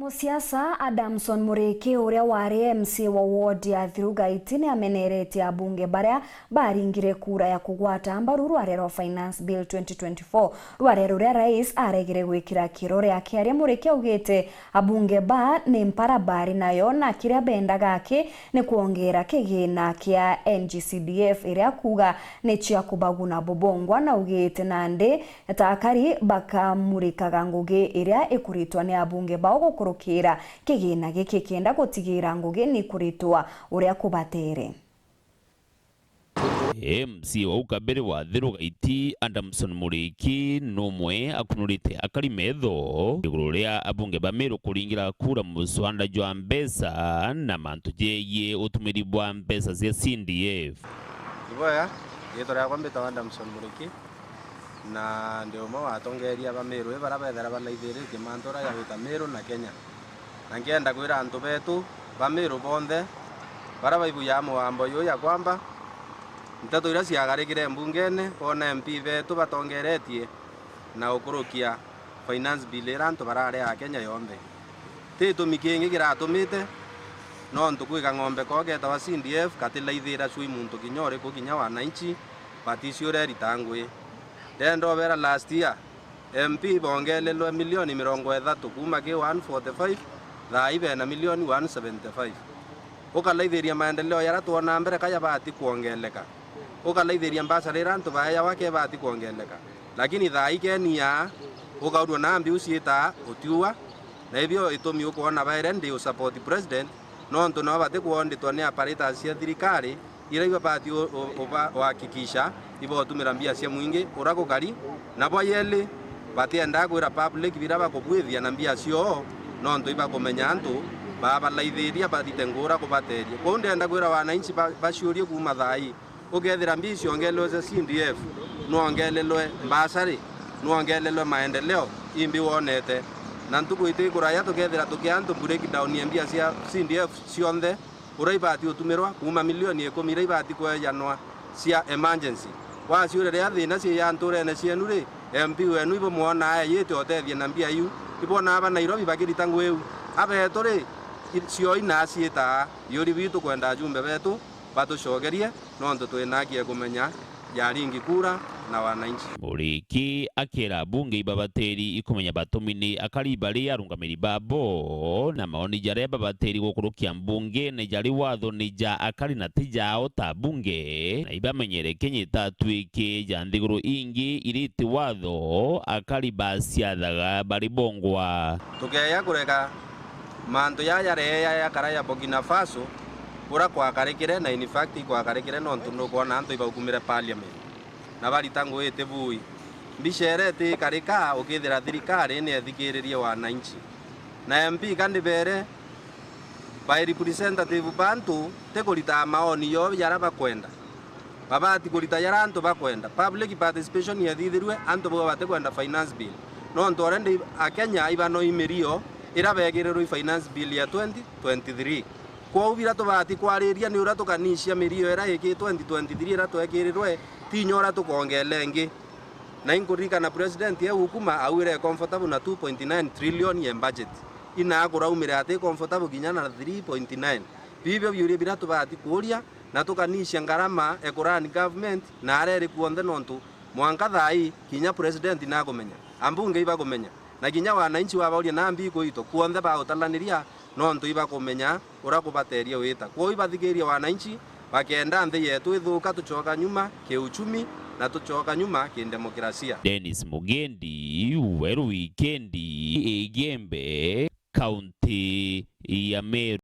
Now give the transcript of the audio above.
Musiasa Adamson Muriiki uria wari MC wa ward ya Thirugaiti ni ameneretie abunge baria baringire kura ya kugwata mbaru rware rwa Finance Bill 2024 rware ruria rais aregire gwikira kirore yake aria Muriiki augite abunge ba ni mparabari nayo na kiria bendaga ake ni kuongera kigina kia NGCDF iria kuga ni chia kubaguna bobongwa na ugite nande takari bakamurikaga ngugi iria ikuritwa ni abunge bao kurukira kigina giki kenda gutigira ngugi ni kuritwa uria kubatere. MC wa ukabere wa Thirugaiti Adamson Muriiki nomwe akunurite akari metho iguru ria abunge ba Meru kuringira kura muswanda jwa mbesa na mantu jeye utumiri bwa mbesa cia CDF. Iboya yetoria kwambita Adamson Muriiki na ndio mo atongeria ba Meru bara bethera banaithirite mantora ya wita Meru na Kenya. Na ngenda kwira antu betu ba Meru bonthe bara baibu ya mwambo yo ya kwamba nteto ira ciagarikire mbungene bona MP betu batongeretie na ukurukia Finance Bill irantu barare ya Kenya yonthe titu mikingi kiratumite no ntukuiga ng'ombe kogeta wa CDF katila ithira cui muntu kinyore kukinya wananchi baticiure ritangwe dendo bera last year MP bongelelwe milioni 30 kuma ki 145 thaibe na milioni 175 ukalaithiria maendeleo yara tuona mbere kaya bati kuongeleka ukalaithiria mbasa rirantu baya wake bati kuongeleka lakini thai Kenya ukaudwa na mbi uciita utiwa na hivyo itumi ukuona baire ndi support president no ntu no bati kuonditwa ni apparatus cia thirikari ira iba bati uhakikisha ibo tumira mbia cia mwingi urakukari na boyeli batienda kwira public bira bakubwithia na mbia cio no ntu iba kumenya antu baba laithiria batitengura kubateria ko ndenda kwira wananchi baciurie kuma thai ukethira mbia cio ongelwe za CDF no ongelelwe mbasari no ongelelwe maendeleo imbi wonete na ntuku itikura tukethira tukiantu break down ya mbia cia CDF cionthe uraibati utumirwa kuma milioni 10 iraibati kwejanwa cia emergency waciure ria thina cia yanturene cienu ri MP wenu ibo muona aya yite otethia na mbia iu ibona aba Nairobi bagirita ngweu abeto ri cio ina ciita yuri bitu kwenda jumbe betu batucogerie no ntu twinakie kumenya yaringi kura na wananchi. Muriiki akira bunge ibabateri ikumenya batumini akari bari arungamiri babo na maoni jaria babateri gukurukia mbunge na jari watho ni ja akari na tijao ta bunge na ibamenyere kenyita twiki ja ndiguru ingi iriti watho akari basiathaga bari bongwa tukeya kureka mantu ya karaya Burkina Faso kura kwa karikire na in fact kwa karikire no ntundo kuona antu ibaukumire parliament na bari tangu ete bui bisherete karika ukithira thirikari ni ethikiririe wananchi na MP kandi bere by representative bantu te kulita maoni yo yara bakwenda babati kulita yara antu bakwenda public participation ya thithirwe antu bo bate kwenda Finance Bill no ntorende akenya ibano imerio irabegirerwe Finance Bill ya 2023 kwa ubira tubati kwariria ni ura tukanishia mirio era iki 2023 era twekirirwe tinyora tukongelengi na inkurika na president ya hukuma awire comfortable na 2.9 trillion ya budget ina akura umire ate comfortable ginyana na 3.9 bibyo byuri bira tubati kuria na tukanishia ngarama ekurani government na arere kuonde nontu mwanka thai kinya president na kumenya ambunge iba kumenya na kinya wananchi wabauria na mbi kuito kuonde ba utalaniria no ntu iba kumenya urakubateria wita kwa ibathikiria wananchi bakenda nthi yetu ithuka tucoka nyuma kiuchumi na tucoka nyuma kindemokrasia. Dennis Mugendi, Weru Wikendi, Igembe, County ya Meru.